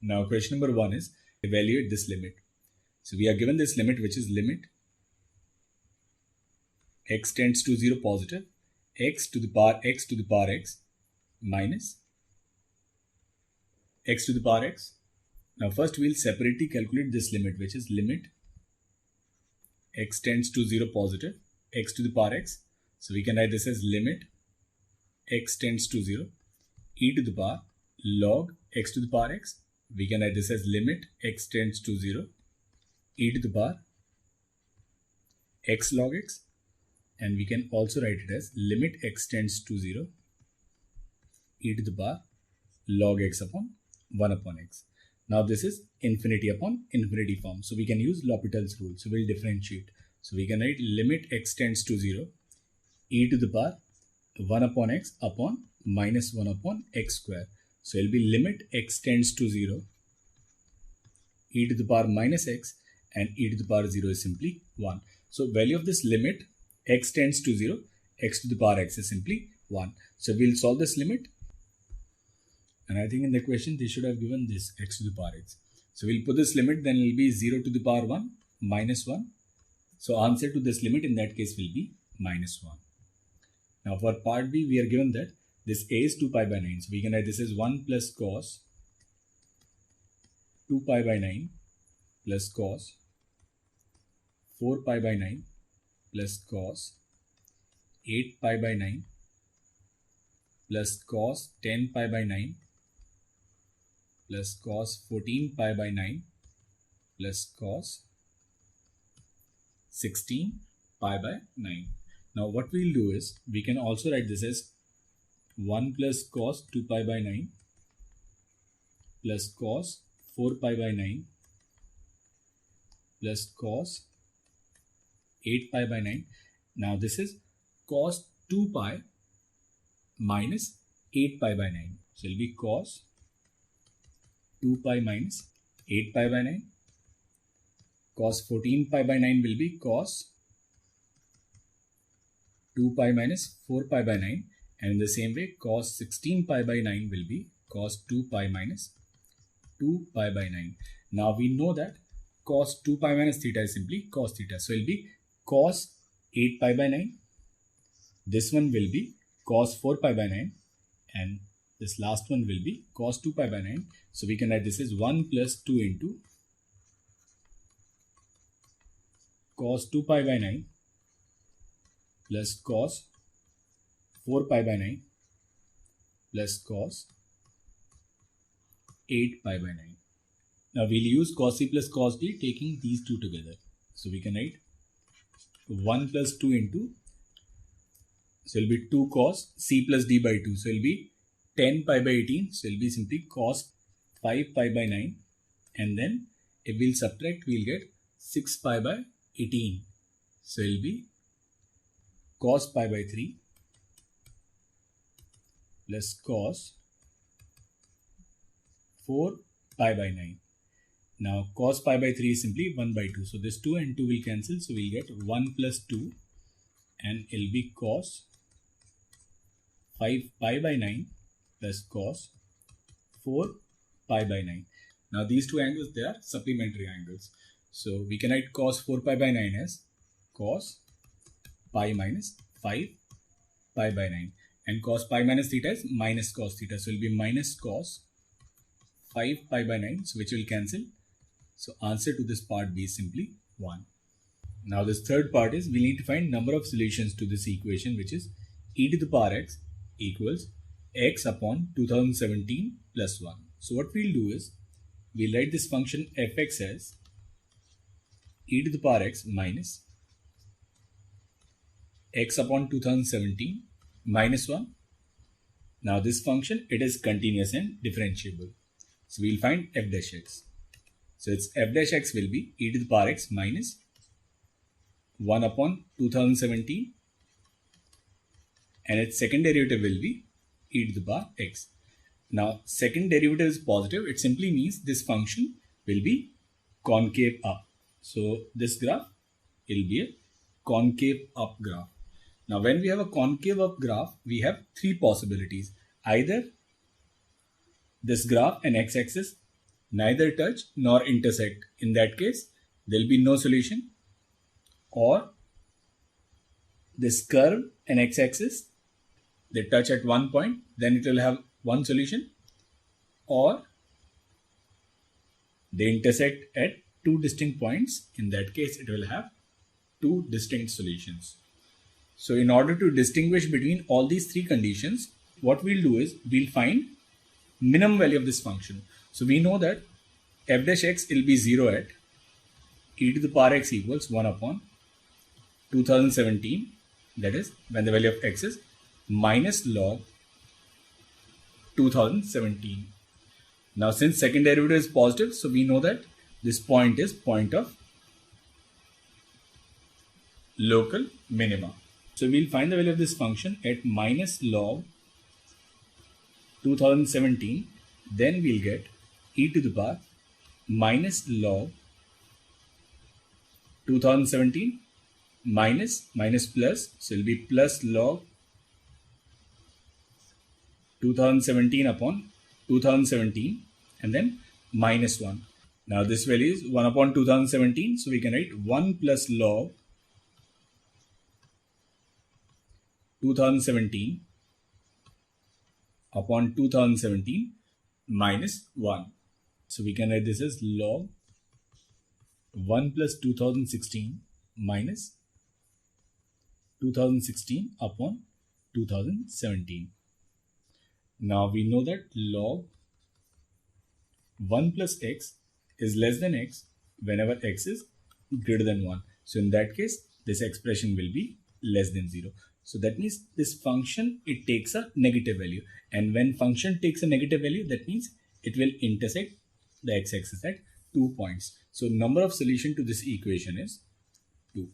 Now question number 1 is evaluate this limit. So we are given this limit, which is limit x tends to 0 positive x to the power x minus x to the power x. Now first we'll separately calculate this limit, which is limit x tends to 0 positive x to the power x. So we can write this as limit x tends to 0 e to the power log x to the power x. We can write this as limit x tends to 0 e to the power x log x, and we can also write it as limit x tends to 0 e to the power log x upon 1 upon x. Now this is infinity upon infinity form, so we can use L'Hopital's rule. So we'll differentiate. So we can write limit x tends to 0 e to the power 1 upon x upon minus 1 upon x square. So it will be limit x tends to 0 e to the power minus x, and e to the power 0 is simply 1. So value of this limit x tends to 0 x to the power x is simply 1. So we'll solve this limit, and I think in the question they should have given this x to the power x. So we'll put this limit, then it will be 0 to the power 1 minus 1. So answer to this limit in that case will be minus 1. Now for part B, we are given that this a is 2 pi by 9. So we can write this as 1 plus cos 2 pi by 9 plus cos 4 pi by 9 plus cos 8 pi by 9 plus cos 10 pi by 9 plus cos 14 pi by 9 plus cos 16 pi by 9. Now what we'll do is, we can also write this as 1 plus cos 2 pi by 9 plus cos 4 pi by 9 plus cos 8 pi by 9. Now this is cos 2 pi minus 8 pi by 9. So it will be cos 2 pi minus 8 pi by 9. Cos 14 pi by 9 will be cos 2 pi minus 4 pi by 9. And in the same way, cos 16 pi by 9 will be cos 2 pi minus 2 pi by 9. Now we know that cos 2 pi minus theta is simply cos theta. So it will be cos 8 pi by 9. This one will be cos 4 pi by 9. And this last one will be cos 2 pi by 9. So we can write this as 1 plus 2 into cos 2 pi by 9 plus cos 4 pi by 9 plus cos 8 pi by 9. Now we'll use cos C plus cos D, taking these two together. So we can write 1 plus 2 into, so it will be 2 cos C plus D by 2. So it will be 10 pi by 18. So it will be simply cos 5 pi by 9. And then if we'll subtract, we'll get 6 pi by 18. So it will be cos pi by 3 plus cos 4 pi by 9. Now cos pi by 3 is simply 1 by 2. So this 2 and 2 will cancel. So we'll get 1 plus 2, and it will be cos 5 pi by 9 plus cos 4 pi by 9. Now these two angles, they are supplementary angles. So we can write cos 4 pi by 9 as cos pi minus 5 pi by 9. And cos pi minus theta is minus cos theta. So it will be minus cos 5 pi by 9, so which will cancel. So answer to this part B is simply 1. Now this third part is, we need to find number of solutions to this equation, which is e to the power x equals x upon 2017 plus 1. So what we'll do is, we'll write this function fx as e to the power x minus x upon 2017 minus 1. Now this function, it is continuous and differentiable. So we'll find f dash x. So its f dash x will be e to the power x minus 1 upon 2017, and its second derivative will be e to the power x. Now second derivative is positive. It simply means this function will be concave up. So this graph will be a concave up graph. Now when we have a concave up graph, we have three possibilities. Either this graph and x-axis neither touch nor intersect. In that case, there will be no solution. Or this curve and x-axis, they touch at one point, then it will have one solution. Or they intersect at two distinct points. In that case, it will have two distinct solutions. So in order to distinguish between all these three conditions, what we'll do is we'll find minimum value of this function. So we know that f dash x will be 0 at e to the power x equals 1 upon 2017, that is when the value of x is minus log 2017. Now since second derivative is positive, so we know that this point is point of local minima. So we'll find the value of this function at minus log 2017, then we'll get e to the power minus log 2017 minus plus, so it will be plus log 2017 upon 2017 and then minus 1. Now this value is 1 upon 2017, so we can write 1 plus log 2017 upon 2017 minus 1. So we can write this as log 1 plus 2016 minus 2016 upon 2017. Now we know that log 1 plus x is less than x whenever x is greater than 1. So in that case, this expression will be less than 0. So that means this function, it takes a negative value. And when function takes a negative value, that means it will intersect the x-axis at 2 points. So number of solution to this equation is 2.